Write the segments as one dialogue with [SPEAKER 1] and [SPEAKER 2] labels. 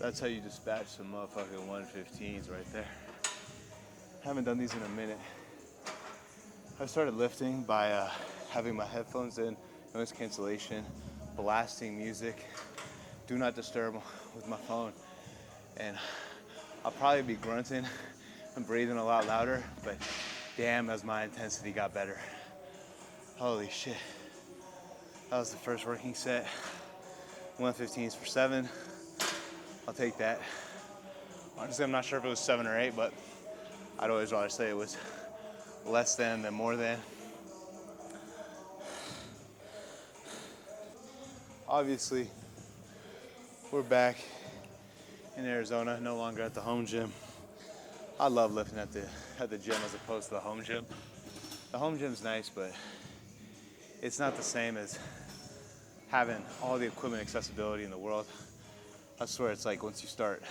[SPEAKER 1] That's how you dispatch some motherfucking 115s right there. Haven't done these in a minute. I started lifting by having my headphones in, noise cancellation, blasting music, do not disturb with my phone. And I'll probably be grunting and breathing a lot louder, but damn, as my intensity got better. Holy shit. That was the first working set. 115s for 7. I'll take that. Honestly, I'm not sure if it was 7 or 8, but I'd always rather say it was less than more than. Obviously, we're back in Arizona, no longer at the home gym. I love lifting at the gym as opposed to the home gym. The home gym's nice, but it's not the same as having all the equipment accessibility in the world. I swear it's like once you start,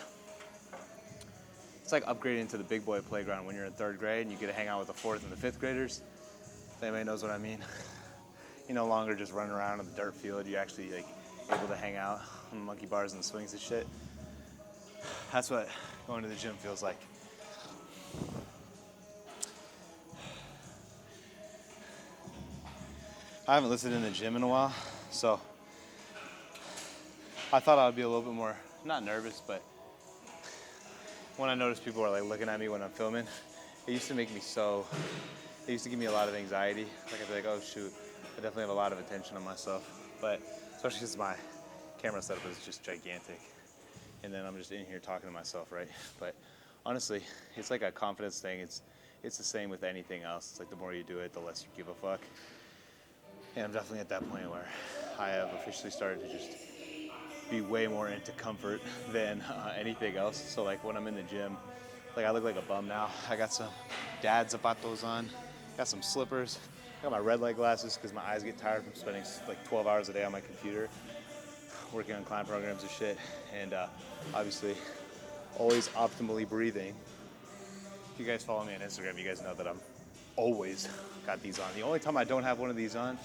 [SPEAKER 1] it's like upgrading to the big boy playground when you're in 3rd grade and you get to hang out with the 4th and the 5th graders. If anybody knows what I mean. You're no longer just running around on the dirt field. You're actually like able to hang out on the monkey bars and the swings and shit. That's what going to the gym feels like. I haven't lifted in the gym in a while, so I thought I'd be a little bit more, not nervous, but when I notice people are like looking at me when I'm filming, it used to give me a lot of anxiety. Like I'd be like, oh shoot, I definitely have a lot of attention on myself. But especially because my camera setup is just gigantic. And then I'm just in here talking to myself, right? But honestly, it's like a confidence thing. It's the same with anything else. It's like the more you do it, the less you give a fuck. And I'm definitely at that point where I have officially started to just be way more into comfort than anything else. So like when I'm in the gym, like I look like a bum now. I got some dad zapatos on, got some slippers, got my red light glasses because my eyes get tired from spending like 12 hours a day on my computer working on client programs and shit. And obviously always optimally breathing. If you guys follow me on Instagram, you guys know that I'm always got these on. The only time I don't have one of these on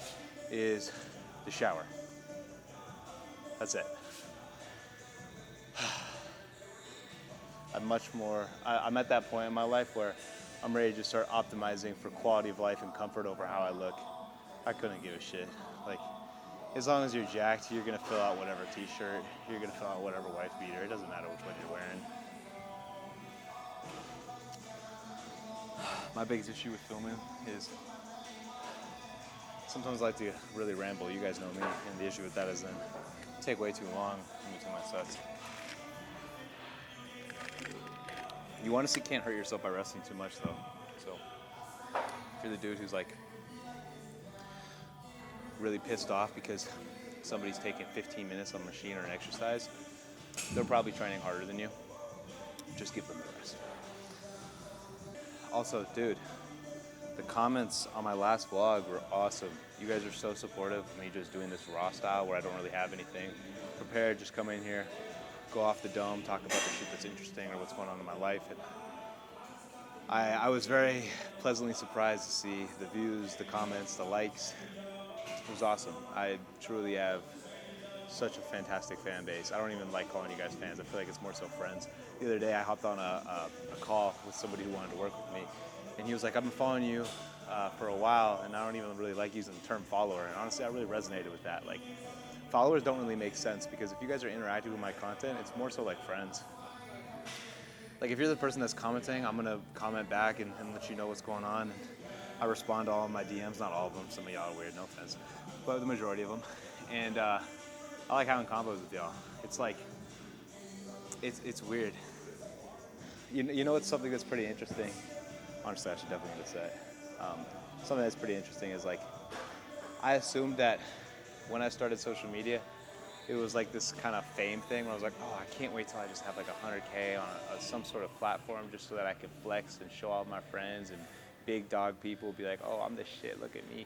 [SPEAKER 1] is the shower. That's it. I'm at that point in my life where I'm ready to just start optimizing for quality of life and comfort over how I look. I couldn't give a shit. Like, as long as you're jacked, you're gonna fill out whatever t-shirt, you're gonna fill out whatever wife beater. It doesn't matter which one you're wearing. My biggest issue with filming is sometimes I like to really ramble. You guys know me, and the issue with that is then take way too long in between my sets. You honestly can't hurt yourself by resting too much though. So if you're the dude who's like really pissed off because somebody's taking 15 minutes on a machine or an exercise, they're probably training harder than you. Just give them the rest. Also, dude, the comments on my last vlog were awesome. You guys are so supportive of me just doing this raw style where I don't really have anything prepared. Just come in here, go off the dome, talk about the shit that's interesting or what's going on in my life. And I was very pleasantly surprised to see the views, the comments, the likes. It was awesome. I truly have such a fantastic fan base. I don't even like calling you guys fans. I feel like it's more so friends. The other day I hopped on a call with somebody who wanted to work with me, and he was like, I've been following you for a while, and I don't even really like using the term follower. And honestly, I really resonated with that. Like, followers don't really make sense because if you guys are interacting with my content, it's more so like friends. Like if you're the person that's commenting, I'm gonna comment back and let you know what's going on. And I respond to all of my DMs, not all of them. Some of y'all are weird, no offense, but the majority of them. And I like having combos with y'all. It's like, it's weird. You know what's something that's pretty interesting? Honestly, I should definitely get this set. Something that's pretty interesting is like, I assumed that when I started social media, it was like this kind of fame thing where I was like, oh, I can't wait till I just have like 100K on some sort of platform just so that I can flex and show all my friends and big dog people be like, oh, I'm the shit, look at me.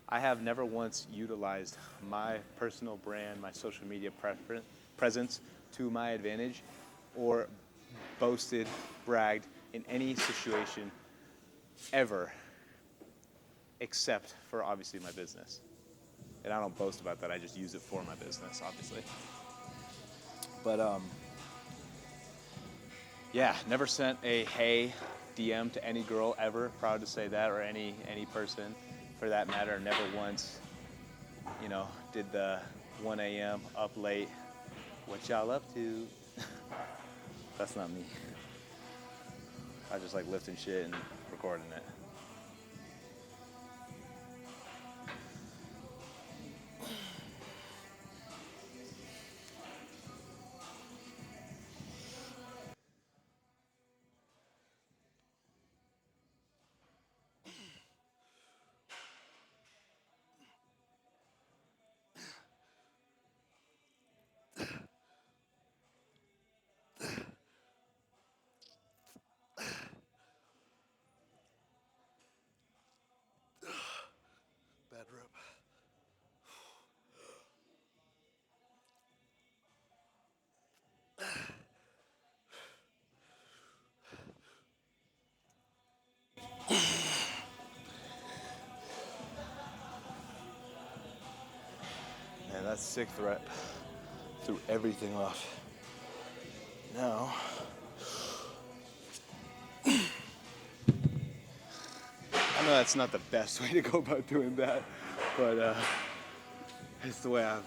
[SPEAKER 1] I have never once utilized my personal brand, my social media presence to my advantage or boasted, bragged in any situation ever except for obviously my business. And I don't boast about that, I just use it for my business, obviously. But Yeah, never sent a hey DM to any girl ever. Proud to say that, or any person for that matter. Never once, did the 1 a.m. up late. What y'all up to? That's not me. I just like lifting shit and recording it.
[SPEAKER 2] Bad rip.
[SPEAKER 1] Man, that's sixth rep. Threw everything off. Now, I know that's not the best way to go about doing that, but it's the way I've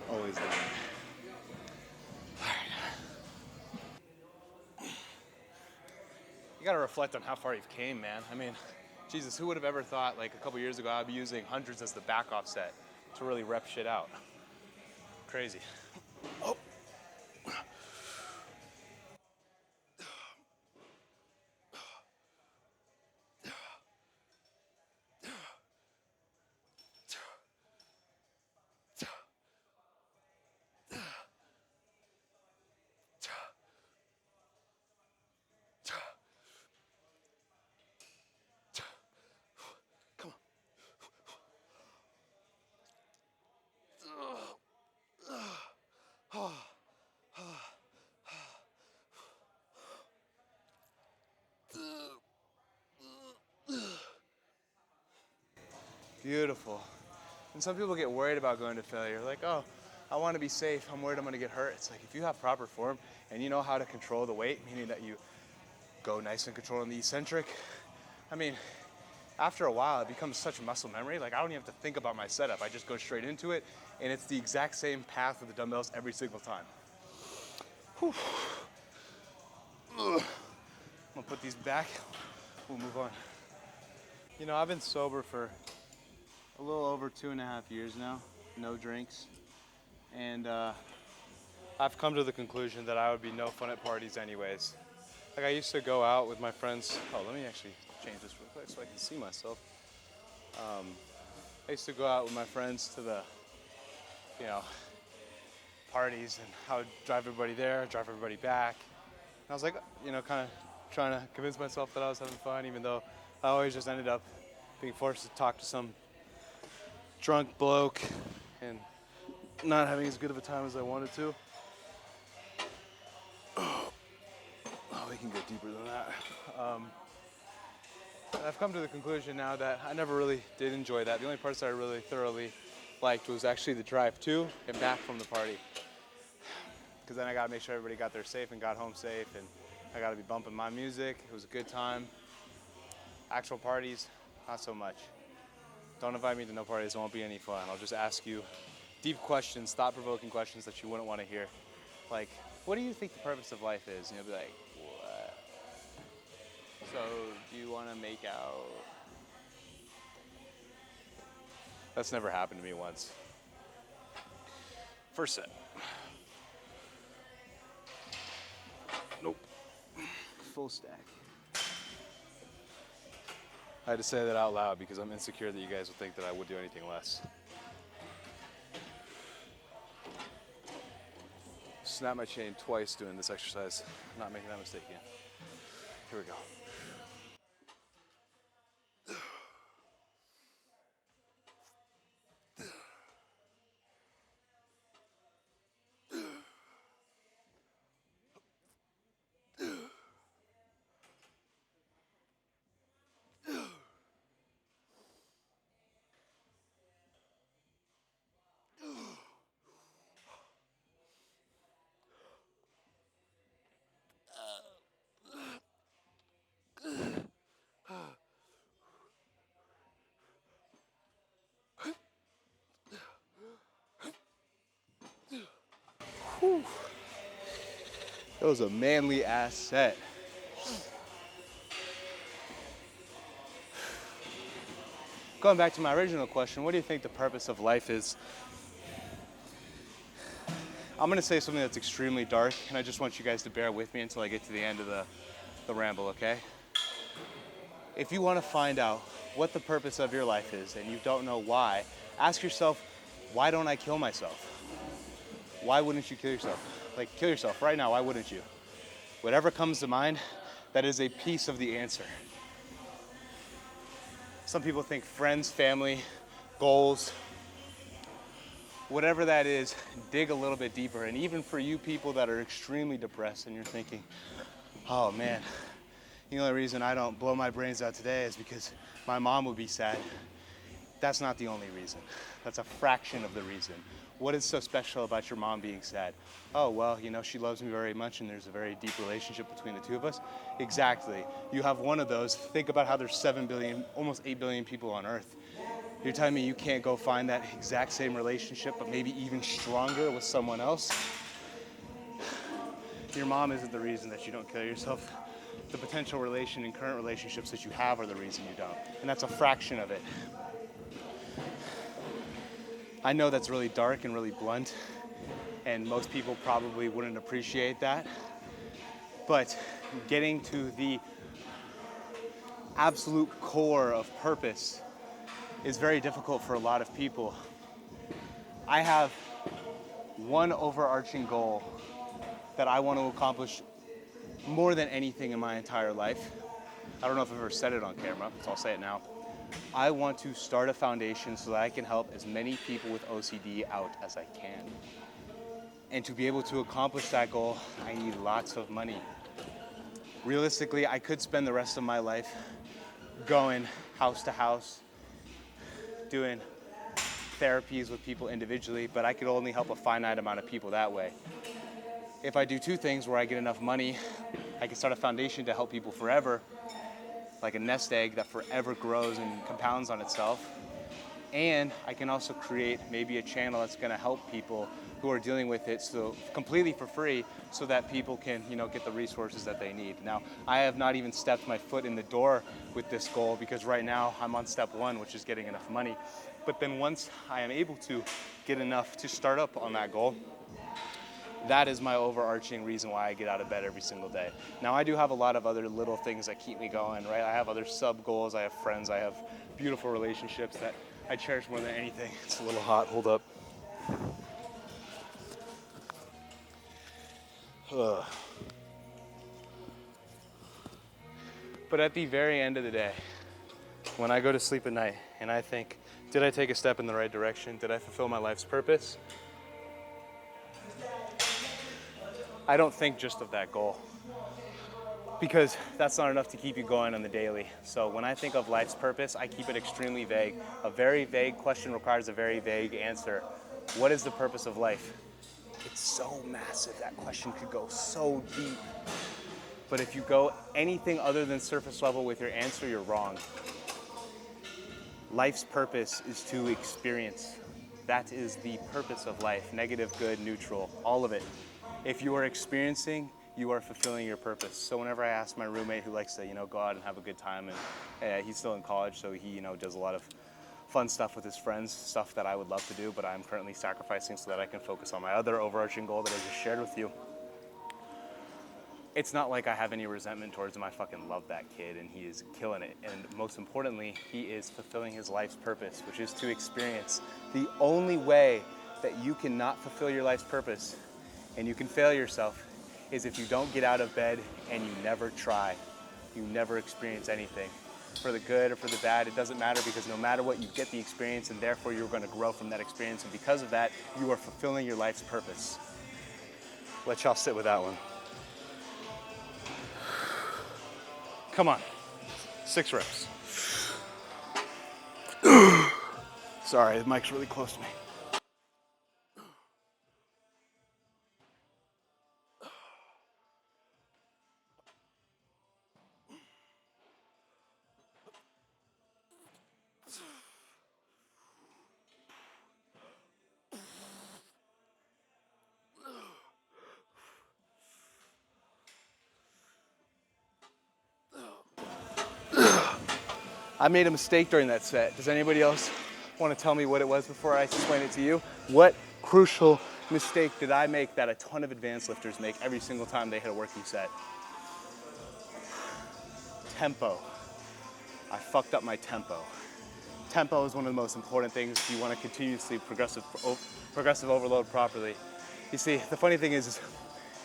[SPEAKER 1] always done it. You gotta reflect on how far you've came, man. I mean, Jesus, who would have ever thought like a couple years ago I'd be using hundreds as the back offset to really rep shit out? Crazy. Oh.
[SPEAKER 2] Come on.
[SPEAKER 1] Beautiful. And some people get worried about going to failure. Like, oh, I want to be safe. I'm worried I'm going to get hurt. It's like if you have proper form and you know how to control the weight, meaning that you go nice and controlling the eccentric. I mean, after a while, it becomes such muscle memory. Like I don't even have to think about my setup. I just go straight into it, and it's the exact same path with the dumbbells every single time. Whew. I'm gonna put these back. We'll move on. You know, I've been sober for a little over 2.5 years now. No drinks, and I've come to the conclusion that I would be no fun at parties anyways. Like I used to go out with my friends. Oh, let me actually change this real quick so I can see myself. I used to go out with my friends to the, you know, parties, and I would drive everybody there, drive everybody back. And I was like, kind of trying to convince myself that I was having fun, even though I always just ended up being forced to talk to some drunk bloke and not having as good of a time as I wanted to. Oh, we can go deeper than that. I've come to the conclusion now that I never really did enjoy that. The only parts that I really thoroughly liked was actually the drive to and back from the party. Because then I got to make sure everybody got there safe and got home safe, and I got to be bumping my music. It was a good time. Actual parties, not so much. Don't invite me to no parties. It won't be any fun. I'll just ask you deep questions, thought-provoking questions that you wouldn't want to hear. Like, what do you think the purpose of life is? And you'll be like, what? So, do you want to make out? That's never happened to me once. First set. Nope. Full stack. I had to say that out loud because I'm insecure that you guys would think that I would do anything less. Snap my chain twice doing this exercise. I'm not making that mistake again. Here we go. That was a manly ass set. Going back to my original question, what do you think the purpose of life is? I'm gonna say something that's extremely dark, and I just want you guys to bear with me until I get to the end of the ramble, okay? If you wanna find out what the purpose of your life is and you don't know why, ask yourself, why don't I kill myself? Why wouldn't you kill yourself? Like, kill yourself right now, why wouldn't you? Whatever comes to mind, that is a piece of the answer. Some people think friends, family, goals, whatever that is, dig a little bit deeper. And even for you people that are extremely depressed and you're thinking, oh man, the only reason I don't blow my brains out today is because my mom would be sad. That's not the only reason. That's a fraction of the reason. What is so special about your mom being sad? Oh, well, you know, she loves me very much and there's a very deep relationship between the two of us. Exactly. You have one of those. Think about how there's 7 billion, almost 8 billion people on Earth. You're telling me you can't go find that exact same relationship, but maybe even stronger with someone else? Your mom isn't the reason that you don't kill yourself. The potential relation and current relationships that you have are the reason you don't. And that's a fraction of it. I know that's really dark and really blunt, and most people probably wouldn't appreciate that. But getting to the absolute core of purpose is very difficult for a lot of people. I have one overarching goal that I want to accomplish more than anything in my entire life. I don't know if I've ever said it on camera, so I'll say it now. I want to start a foundation so that I can help as many people with OCD out as I can. And to be able to accomplish that goal, I need lots of money. Realistically, I could spend the rest of my life going house to house, doing therapies with people individually, but I could only help a finite amount of people that way. If I do two things where I get enough money, I can start a foundation to help people forever, like a nest egg that forever grows and compounds on itself. And I can also create maybe a channel that's gonna help people who are dealing with it so completely for free so that people can, you know, get the resources that they need. Now, I have not even stepped my foot in the door with this goal because right now I'm on step one, which is getting enough money. But then once I am able to get enough to start up on that goal, that is my overarching reason why I get out of bed every single day. Now, I do have a lot of other little things that keep me going, right? I have other sub goals, I have friends, I have beautiful relationships that I cherish more than anything. It's a little hot, hold up. Ugh. But at the very end of the day, when I go to sleep at night and I think, did I take a step in the right direction? Did I fulfill my life's purpose? I don't think just of that goal, because that's not enough to keep you going on the daily. So when I think of life's purpose, I keep it extremely vague. A very vague question requires a very vague answer. What is the purpose of life? It's so massive, that question could go so deep. But if you go anything other than surface level with your answer, you're wrong. Life's purpose is to experience. That is the purpose of life. Negative, good, neutral, all of it. If you are experiencing, you are fulfilling your purpose. So whenever I ask my roommate who likes to, go out and have a good time, and he's still in college, so he, does a lot of fun stuff with his friends, stuff that I would love to do, but I'm currently sacrificing so that I can focus on my other overarching goal that I just shared with you. It's not like I have any resentment towards him. I fucking love that kid, and he is killing it. And most importantly, he is fulfilling his life's purpose, which is to experience. The only way that you cannot fulfill your life's purpose and you can fail yourself is if you don't get out of bed and you never try. You never experience anything. For the good or for the bad, it doesn't matter, because no matter what, you get the experience, and therefore you're going to grow from that experience. And because of that, you are fulfilling your life's purpose. Let y'all sit with that one. Come on, 6 reps. Sorry, the mic's really close to me.
[SPEAKER 3] I made a mistake during that set. Does anybody else want to tell me what it was before I explain it to you? What crucial mistake did I make that a ton of advanced lifters make every single time they hit a working set? Tempo. I fucked up my tempo. Tempo is one of the most important things if you want to continuously progressive overload properly. You see, the funny thing is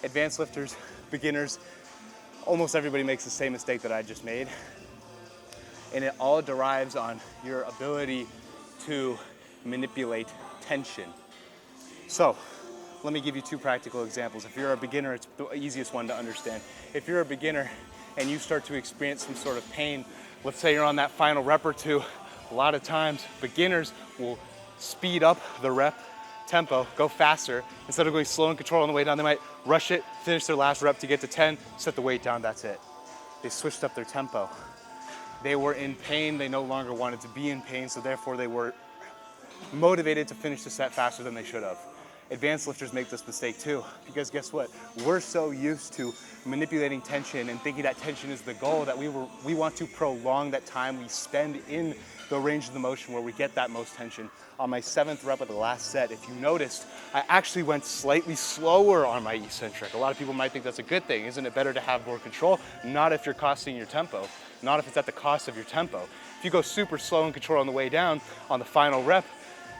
[SPEAKER 3] advanced lifters, beginners, almost everybody makes the same mistake that I just made. And it all derives on your ability to manipulate tension. So, let me give you two practical examples. If you're a beginner, it's the easiest one to understand. If you're a beginner and you start to experience some sort of pain, let's say you're on that final rep or two, a lot of times beginners will speed up the rep tempo, go faster. Instead of going slow and control on the way down, they might rush it, finish their last rep to get to 10, set the weight down, that's it. They switched up their tempo. They were in pain, they no longer wanted to be in pain, so therefore they were motivated to finish the set faster than they should have. Advanced lifters make this mistake too, because guess what? We're so used to manipulating tension and thinking that tension is the goal that we want to prolong that time we spend in the range of the motion where we get that most tension. On my 7th rep of the last set, if you noticed, I actually went slightly slower on my eccentric. A lot of people might think that's a good thing. Isn't it better to have more control? Not if you're costing your tempo, not if it's at the cost of your tempo. If you go super slow and control on the way down on the final rep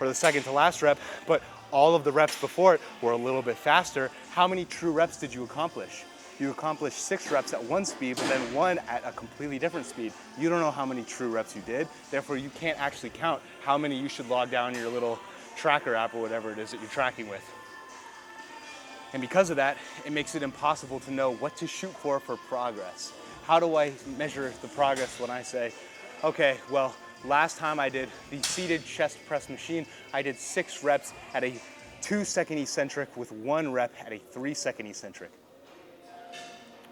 [SPEAKER 3] or the second to last rep, but all of the reps before it were a little bit faster, how many true reps did you accomplish? You accomplished 6 reps at one speed, but then 1 at a completely different speed. You don't know how many true reps you did, therefore you can't actually count how many you should log down in your little tracker app or whatever it is that you're tracking with. And because of that, it makes it impossible to know what to shoot for progress. How do I measure the progress when I say, okay, well, last time I did the seated chest press machine, I did 6 reps at a 2-second eccentric with 1 rep at a 3-second eccentric.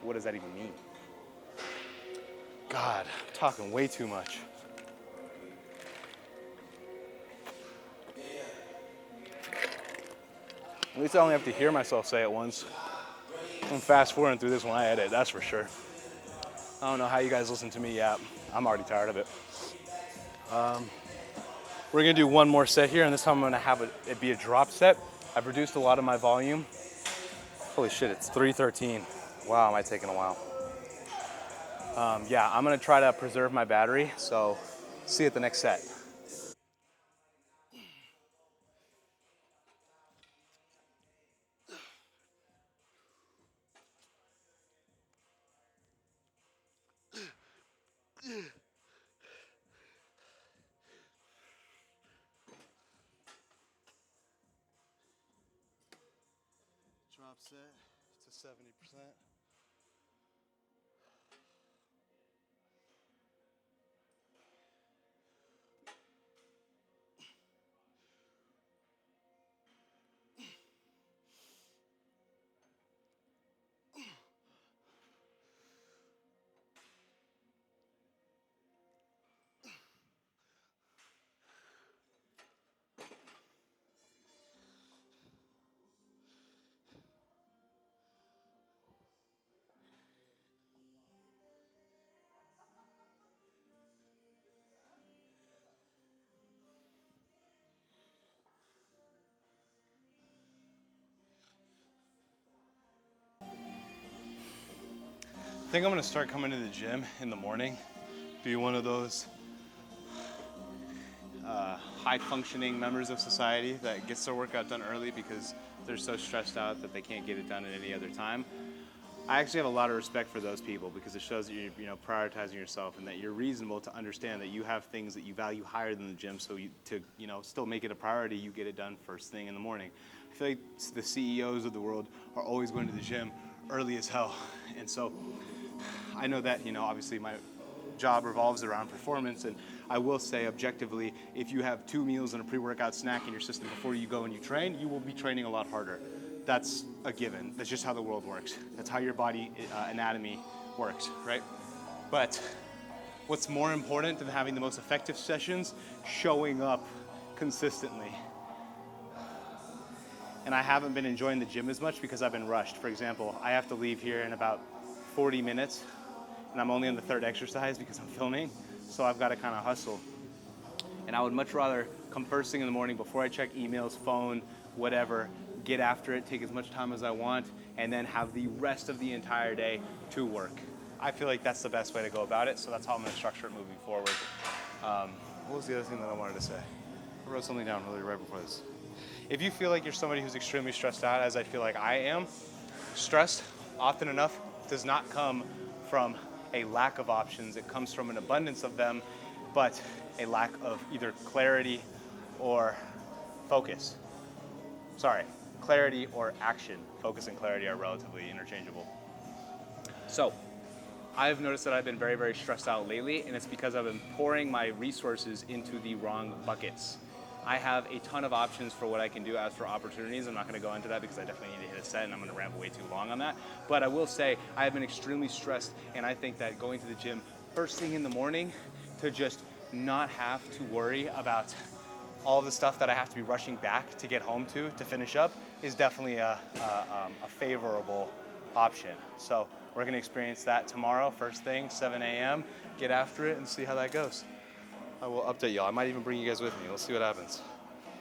[SPEAKER 3] What does that even mean? God, I'm talking way too much. At least I only have to hear myself say it once. I'm fast forwarding through this when I edit, that's for sure. I don't know how you guys listen to me yap. I'm already tired of it. We're gonna do one more set here, and this time I'm gonna have it be a drop set. I've reduced a lot of my volume. Holy shit, it's 3:13. Wow, am I taking a while? Yeah, I'm gonna try to preserve my battery, so see you at the next set. Drop set to 70%. I think I'm gonna start coming to the gym in the morning, be one of those high-functioning members of society that gets their workout done early because they're so stressed out that they can't get it done at any other time. I actually have a lot of respect for those people because it shows that you're prioritizing yourself and that you're reasonable to understand that you have things that you value higher than the gym, so to still make it a priority, you get it done first thing in the morning. I feel like the CEOs of the world are always going to the gym early as hell, and so I know that obviously my job revolves around performance, and I will say objectively, if you have 2 meals and a pre-workout snack in your system before you go and you train, you will be training a lot harder. That's a given. That's just how the world works. That's how your body anatomy works, right? But what's more important than having the most effective sessions? Showing up consistently. And I haven't been enjoying the gym as much because I've been rushed. For example, I have to leave here in about 40 minutes, and I'm only on the 3rd exercise because I'm filming. so I've got to kind of hustle. And I would much rather come first thing in the morning before I check emails, phone, whatever, get after it, take as much time as I want, and then have the rest of the entire day to work. I feel like that's the best way to go about it, so that's how I'm going to structure it moving forward. What was the other thing that I wanted to say? I wrote something down really right before this. If you feel like you're somebody who's extremely stressed out, as I feel like I am, stress often enough does not come from a lack of options. It comes from an abundance of them, but a lack of either clarity or focus. Sorry, clarity or action. Focus and clarity are relatively interchangeable. So, I've noticed that I've been very, very stressed out lately, and it's because I've been pouring my resources into the wrong buckets. I have a ton of options for what I can do as for opportunities. I'm not going to go into that because I definitely need to hit a set and I'm going to ramble way too long on that. But I will say I have been extremely stressed, and I think that going to the gym first thing in the morning to just not have to worry about all the stuff that I have to be rushing back to get home to finish up is definitely a favorable option. So we're going to experience that tomorrow, first thing, 7 a.m. Get after it and see how that goes. I will update y'all. I might even bring you guys with me. Let's see what happens.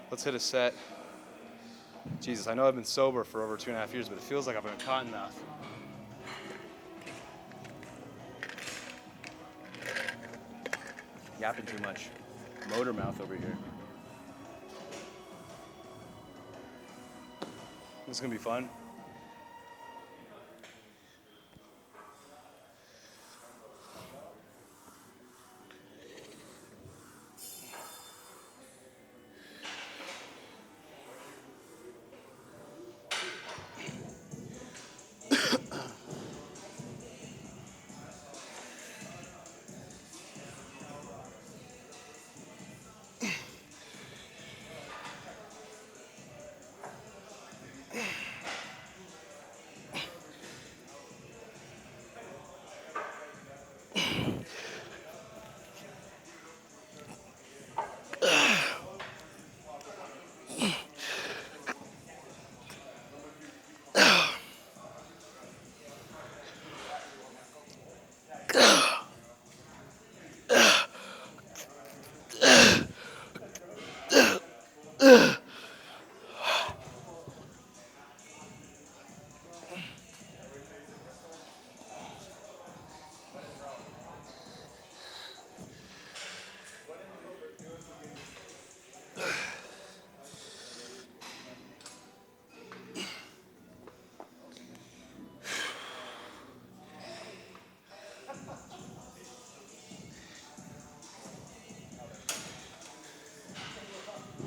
[SPEAKER 3] Let's hit a set. Jesus, I know I've been sober for over 2.5 years, but it feels like I've been a cotton mouth. Yapping too much. Motor mouth over here. This is gonna be fun.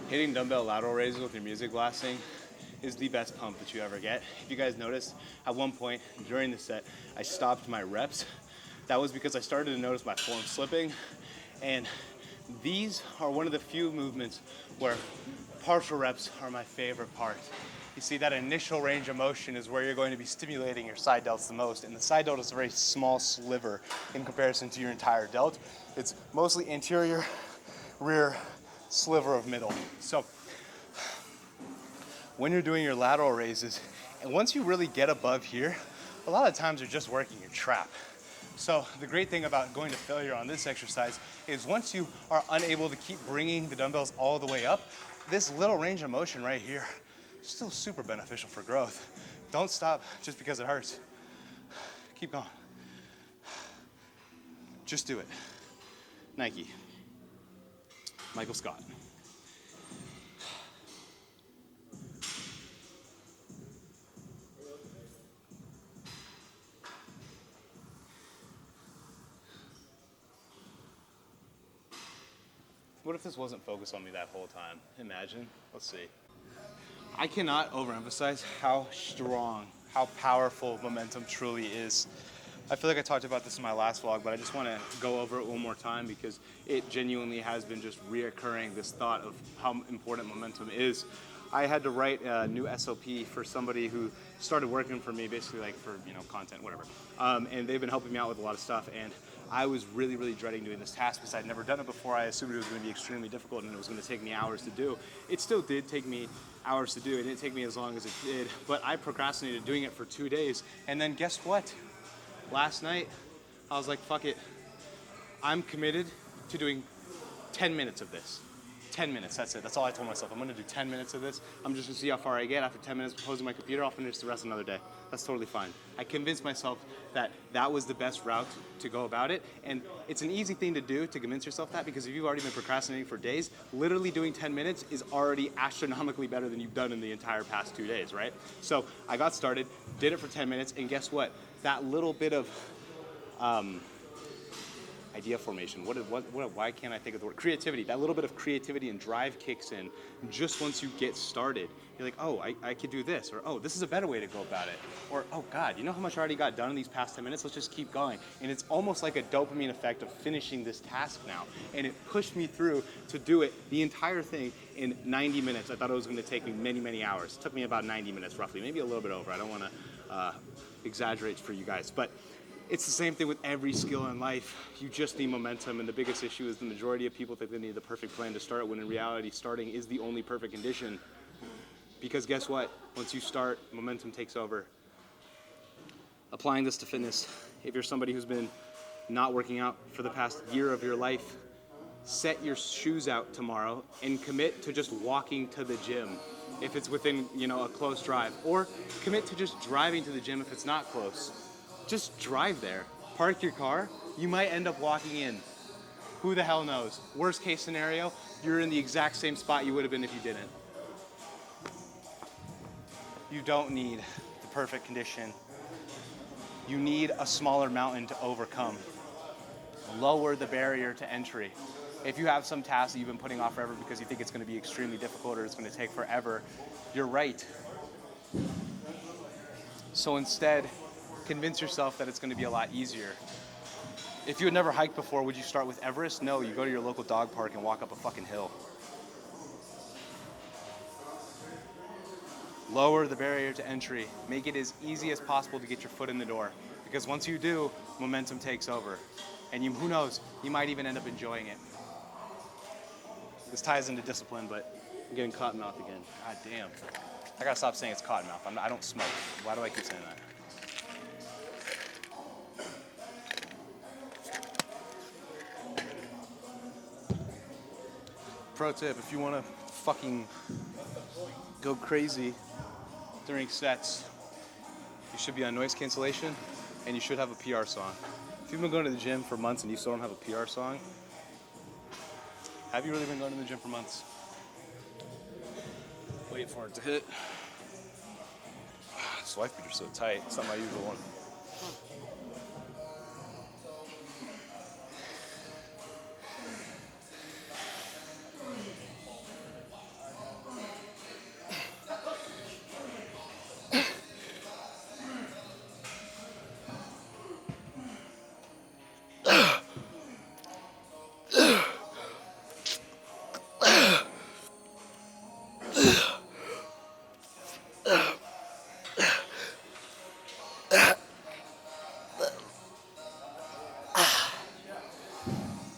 [SPEAKER 3] Hitting dumbbell lateral raises with your music blasting is the best pump that you ever get. If you guys noticed, at one point during the set, I stopped my reps. That was because I started to notice my form slipping, and these are one of the few movements where partial reps are my favorite part. You see, that initial range of motion is where you're going to be stimulating your side delts the most, and the side delt is a very small sliver in comparison to your entire delt. It's mostly anterior, rear, sliver of middle. So when you're doing your lateral raises, and once you really get above here, a lot of times you're just working your trap. So the great thing about going to failure on this exercise is once you are unable to keep bringing the dumbbells all the way up, this little range of motion right here is still super beneficial for growth. Don't stop just because it hurts. Keep going. Just do it. Nike. Michael Scott. What if this wasn't focused on me that whole time? Imagine. Let's see. I cannot overemphasize how strong, how powerful momentum truly is. I feel like I talked about this in my last vlog, but I just want to go over it one more time because it genuinely has been just reoccurring, this thought of how important momentum is. I had to write a new SOP for somebody who started working for me, basically like for, content, whatever. And they've been helping me out with a lot of stuff. And I was really, really dreading doing this task because I'd never done it before. I assumed it was going to be extremely difficult and it was going to take me hours to do. It still did take me hours to do. It didn't take me as long as it did, but I procrastinated doing it for 2 days. And then guess what? Last night, I was like, fuck it. I'm committed. to doing 10 minutes of this. 10 minutes, that's it. That's all I told myself. I'm gonna do 10 minutes of this. I'm just gonna see how far I get. After 10 minutes of closing my computer, I'll finish the rest another day. That's totally fine. I convinced myself that that was the best route to go about it. And it's an easy thing to do to convince yourself that, because if you've already been procrastinating for days, literally doing 10 minutes is already astronomically better than you've done in the entire past 2 days, right? So I got started, did it for 10 minutes, and guess what? That little bit of, idea formation. Why can't I think of the word? Creativity. That little bit of creativity and drive kicks in just once you get started. You're like, oh, I could do this, or oh, this is a better way to go about it, or oh God, you know how much I already got done in these past 10 minutes? Let's just keep going. And it's almost like a dopamine effect of finishing this task now. And it pushed me through to do it, the entire thing, in 90 minutes. I thought it was going to take me many, many hours. It took me about 90 minutes roughly, maybe a little bit over. I don't want to exaggerate for you guys, but it's the same thing with every skill in life. You just need momentum, and the biggest issue is the majority of people think they need the perfect plan to start, when in reality, starting is the only perfect condition. Because guess what? Once you start, momentum takes over. Applying this to fitness, if you're somebody who's been not working out for the past year of your life, set your shoes out tomorrow and commit to just walking to the gym if it's within, a close drive, or commit to just driving to the gym if it's not close. Just drive there, park your car, you might end up walking in. Who the hell knows? Worst case scenario, you're in the exact same spot you would have been if you didn't. You don't need the perfect condition. You need a smaller mountain to overcome. Lower the barrier to entry. If you have some task that you've been putting off forever because you think it's going to be extremely difficult or it's going to take forever, you're right. So instead, convince yourself that it's going to be a lot easier. If you had never hiked before, would you start with Everest? No, you go to your local dog park and walk up a fucking hill. Lower the barrier to entry. Make it as easy as possible to get your foot in the door. Because once you do, momentum takes over. And who knows, you might even end up enjoying it. This ties into discipline, but I'm getting cottonmouth again. God damn. I gotta stop saying it's cottonmouth. I don't smoke. Why do I keep saying that? Pro tip, if you want to fucking go crazy during sets, you should be on noise cancellation and you should have a PR song. If you've been going to the gym for months and you still don't have a PR song, have you really been going to the gym for months? Wait for it to hit. This wife beater's so tight. It's not my usual one.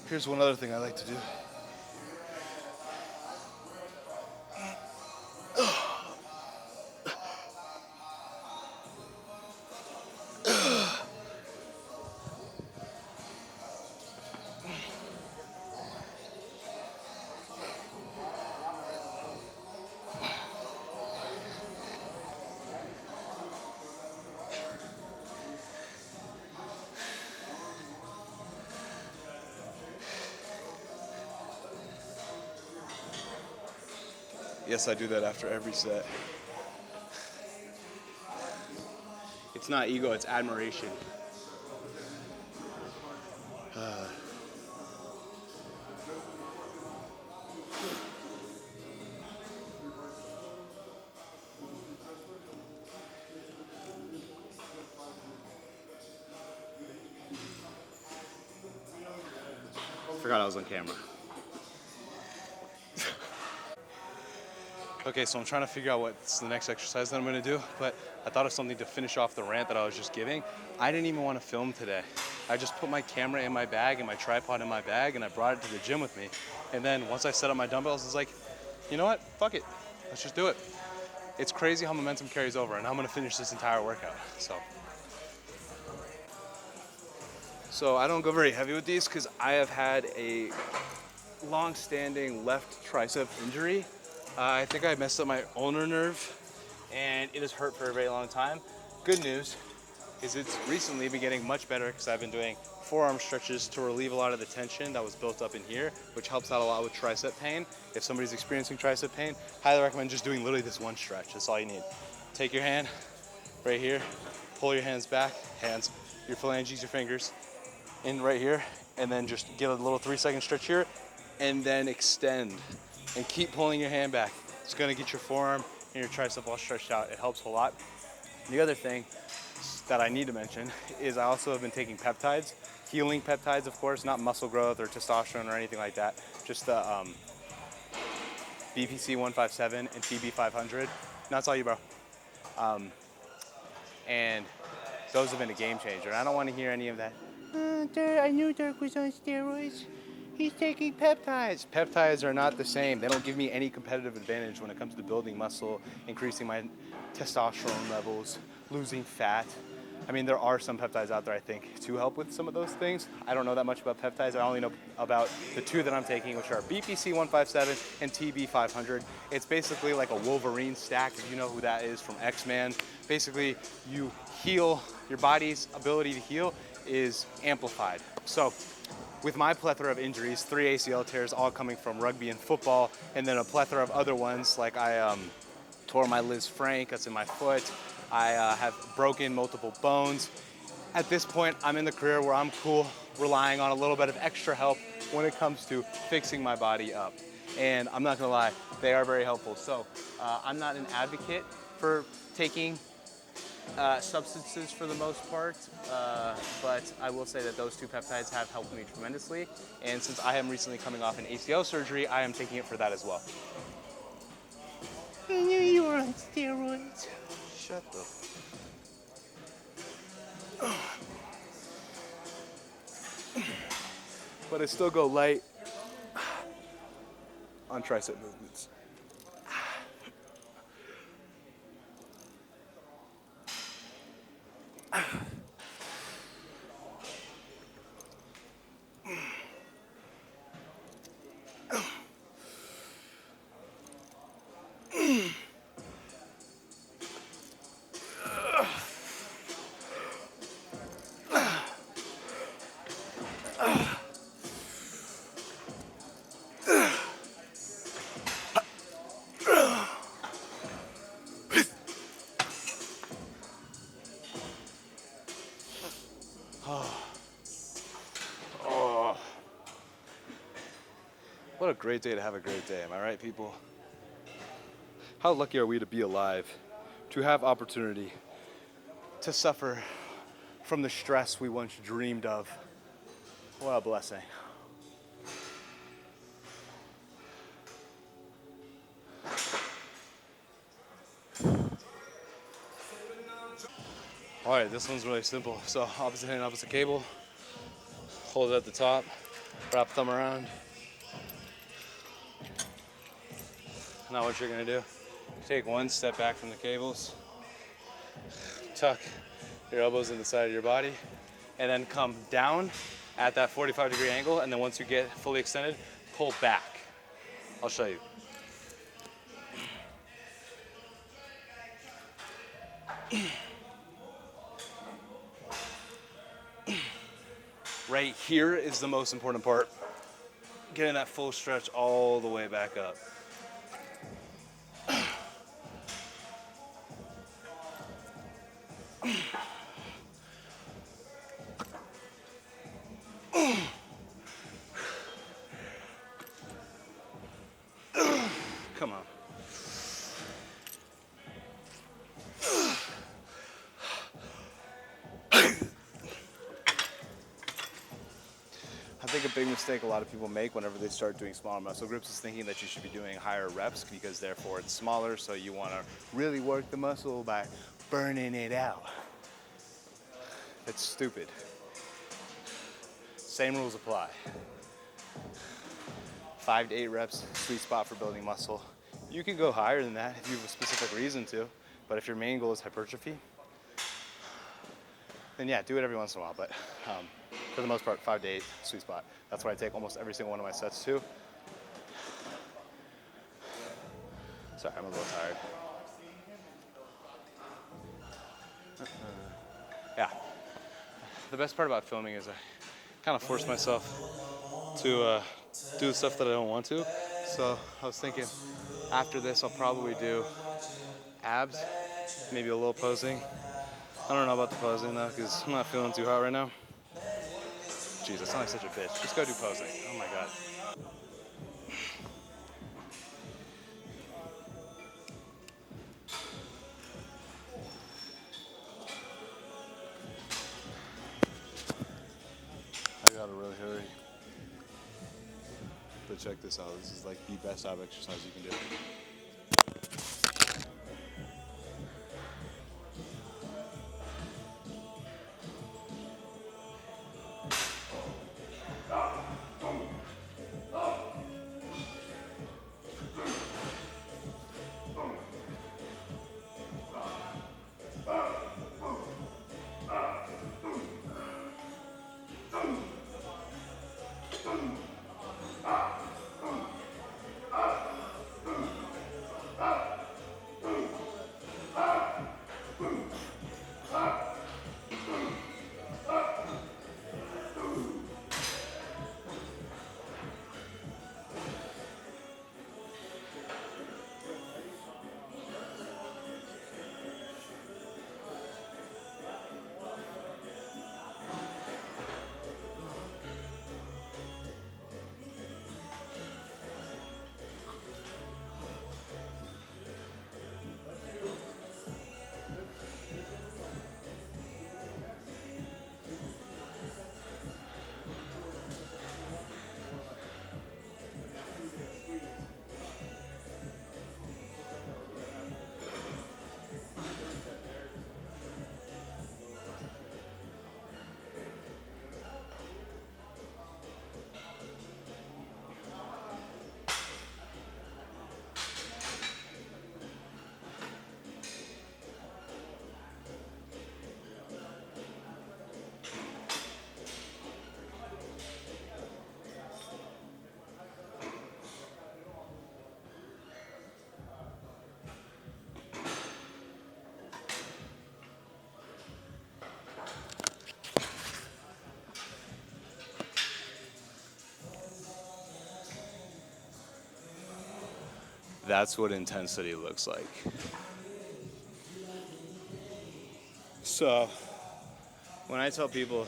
[SPEAKER 3] Here's one other thing I like to do. Yes, I do that after every set. It's not ego, it's admiration. Forgot I was on camera. Okay, so I'm trying to figure out what's the next exercise that I'm gonna do, but I thought of something to finish off the rant that I was just giving. I didn't even want to film today. I just put my camera in my bag and my tripod in my bag and I brought it to the gym with me. And then once I set up my dumbbells, it's like, you know what, fuck it, let's just do it. It's crazy how momentum carries over, and I'm gonna finish this entire workout, so. So I don't go very heavy with these because I have had a long-standing left tricep injury. I think I messed up my ulnar nerve and it has hurt for a very long time. Good news is it's recently been getting much better because I've been doing forearm stretches to relieve a lot of the tension that was built up in here, which helps out a lot with tricep pain. If somebody's experiencing tricep pain, highly recommend just doing literally this one stretch. That's all you need. Take your hand right here, pull your hands back, your phalanges, your fingers, in right here, and then just get a little 3-second stretch here, and then extend, and keep pulling your hand back. It's gonna get your forearm and your tricep all stretched out. It helps a lot. The other thing that I need to mention is I also have been taking peptides, healing peptides, of course, not muscle growth or testosterone or anything like that, just the BPC 157 and TB 500. No, that's all you, bro. And those have been a game changer. And I don't want to hear any of that. I knew Dirk was on steroids. He's taking peptides. Peptides are not the same. They don't give me any competitive advantage when it comes to building muscle, increasing my testosterone levels, losing fat. I mean, there are some peptides out there, I think, to help with some of those things. I don't know that much about peptides. I only know about the two that I'm taking, which are BPC 157 and TB 500. It's basically like a Wolverine stack, if you know who that is from X-Men. Basically, you heal, your body's ability to heal is amplified. So with my plethora of injuries, 3 ACL tears all coming from rugby and football, and then a plethora of other ones, like I tore my Liz Frank, that's in my foot. I have broken multiple bones. At this point, I'm in the career where I'm cool relying on a little bit of extra help when it comes to fixing my body up. And I'm not gonna lie, they are very helpful. So I'm not an advocate for taking substances for the most part, but I will say that those two peptides have helped me tremendously. And since I am recently coming off an ACL surgery, I am taking it for that as well. I knew you were on steroids.
[SPEAKER 2] Shut the.
[SPEAKER 3] But I still go light on tricep movements. What a great day to have a great day, am I right, people? How lucky are we to be alive, to have opportunity, to suffer from the stress we once dreamed of. What a blessing. All right, this one's really simple. So opposite hand, opposite cable, hold it at the top, wrap thumb around. Now what you're gonna do, take one step back from the cables, tuck your elbows in the side of your body, and then come down at that 45-degree angle, and then once you get fully extended, pull back. I'll show you. Right here is the most important part. Getting that full stretch all the way back up. Come on. I think a big mistake a lot of people make whenever they start doing smaller muscle groups is thinking that you should be doing higher reps because therefore it's smaller, so you want to really work the muscle by burning it out. That's stupid. Same rules apply. 5 to 8 reps, sweet spot for building muscle. You can go higher than that if you have a specific reason to, but if your main goal is hypertrophy, then yeah, do it every once in a while. But for the most part, 5 to 8, sweet spot. That's what I take almost every single one of my sets to. Sorry, I'm a little tired. Yeah. The best part about filming is I kind of force myself to do the stuff that I don't want to. So I was thinking after this, I'll probably do abs, maybe a little posing. I don't know about the posing though, because I'm not feeling too hot right now. Jeez, I sound like such a bitch. Just go do posing. Oh my God. I gotta really hurry. But check this out. This is like the best ab exercise you can do. That's what intensity looks like. So, when I tell people,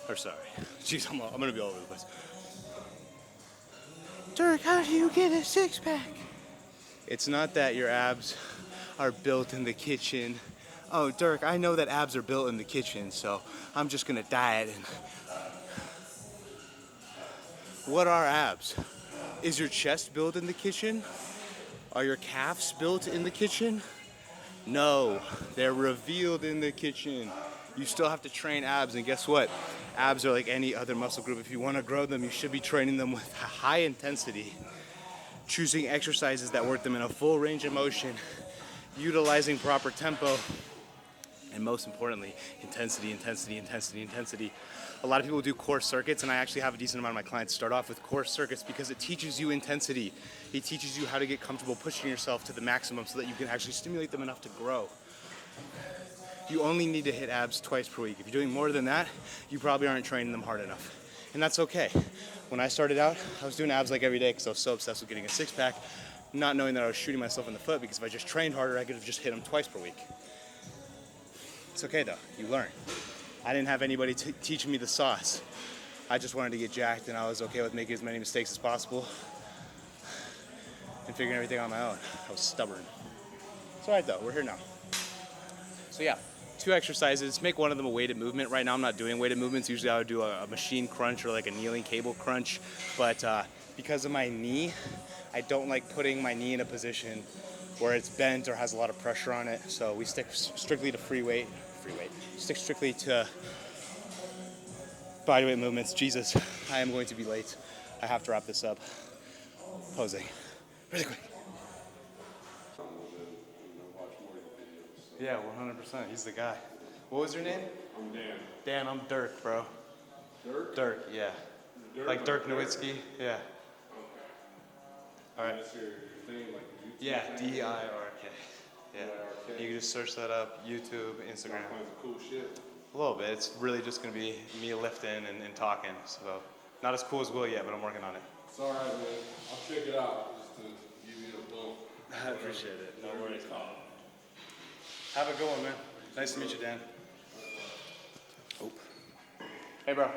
[SPEAKER 3] jeez, I'm gonna be all over the place. Dirk, how do you get a six pack? It's not that your abs are built in the kitchen. Oh, Dirk, I know that abs are built in the kitchen, so I'm just gonna diet. And what are abs? Is your chest built in the kitchen? Are your calves built in the kitchen? No, they're revealed in the kitchen. You still have to train abs, and guess what? Abs are like any other muscle group. If you want to grow them, you should be training them with high intensity, choosing exercises that work them in a full range of motion, utilizing proper tempo, and most importantly, intensity, intensity, intensity, intensity. A lot of people do core circuits, and I actually have a decent amount of my clients start off with core circuits because it teaches you intensity. It teaches you how to get comfortable pushing yourself to the maximum so that you can actually stimulate them enough to grow. You only need to hit abs twice per week. If you're doing more than that, you probably aren't training them hard enough. And that's okay. When I started out, I was doing abs like every day because I was so obsessed with getting a six pack, not knowing that I was shooting myself in the foot, because if I just trained harder, I could have just hit them twice per week. It's okay though, you learn. I didn't have anybody teaching me the sauce. I just wanted to get jacked, and I was okay with making as many mistakes as possible and figuring everything out on my own. I was stubborn. It's all right though, we're here now. So yeah, 2 exercises, make one of them a weighted movement. Right now I'm not doing weighted movements. Usually I would do a machine crunch or like a kneeling cable crunch, but because of my knee, I don't like putting my knee in a position where it's bent or has a lot of pressure on it. So we stick strictly to free weight, stick strictly to bodyweight movements. Jesus, I am going to be late. I have to wrap this up. Posing, really quick. Yeah, 100%. He's the guy. What was your name?
[SPEAKER 4] I'm Dan.
[SPEAKER 3] Dan, I'm Dirk, bro. Dirk, yeah. Like Dirk Nowitzki, yeah. All right.
[SPEAKER 4] That's your thing, like YouTube.
[SPEAKER 3] Yeah,
[SPEAKER 4] thing?
[SPEAKER 3] DIRK. Yeah. You can just search that up, YouTube, Instagram.
[SPEAKER 4] All kinds of cool shit.
[SPEAKER 3] A little bit. It's really just gonna be me lifting and talking. So not as cool as Will yet, but I'm working on it.
[SPEAKER 4] It's all right, man. I'll check it out just to give you a bump.
[SPEAKER 3] I appreciate it. No worries. Have a good one, man. Nice to meet you, Dan. Oh. Hey, bro.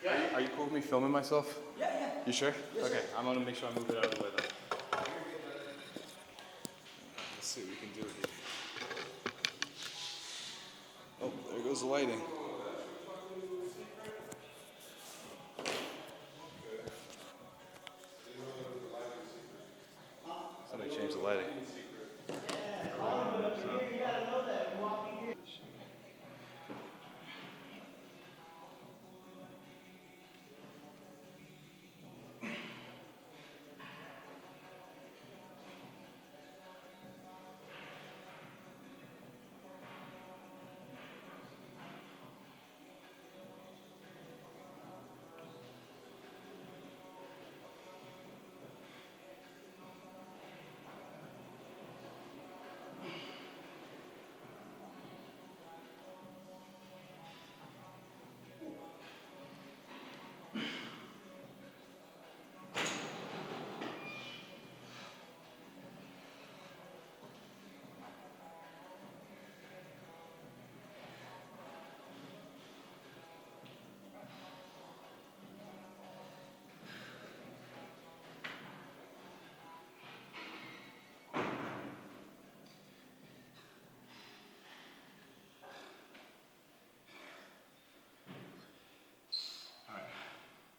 [SPEAKER 3] Yeah. Are you cool with me filming myself? Yeah. You sure? Yes, okay. I'm gonna make sure I move it out of the way though. Let's see what we can do here. Oh, there goes the lighting. Somebody changed the lighting.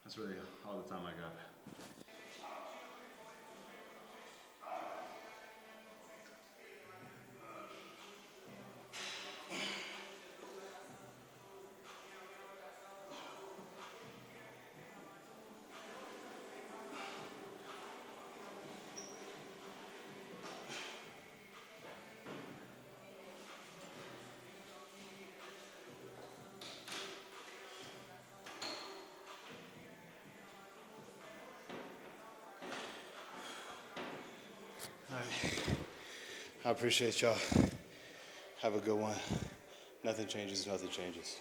[SPEAKER 3] That's really all the time I got. I appreciate y'all. Have a good one. Nothing changes, nothing changes.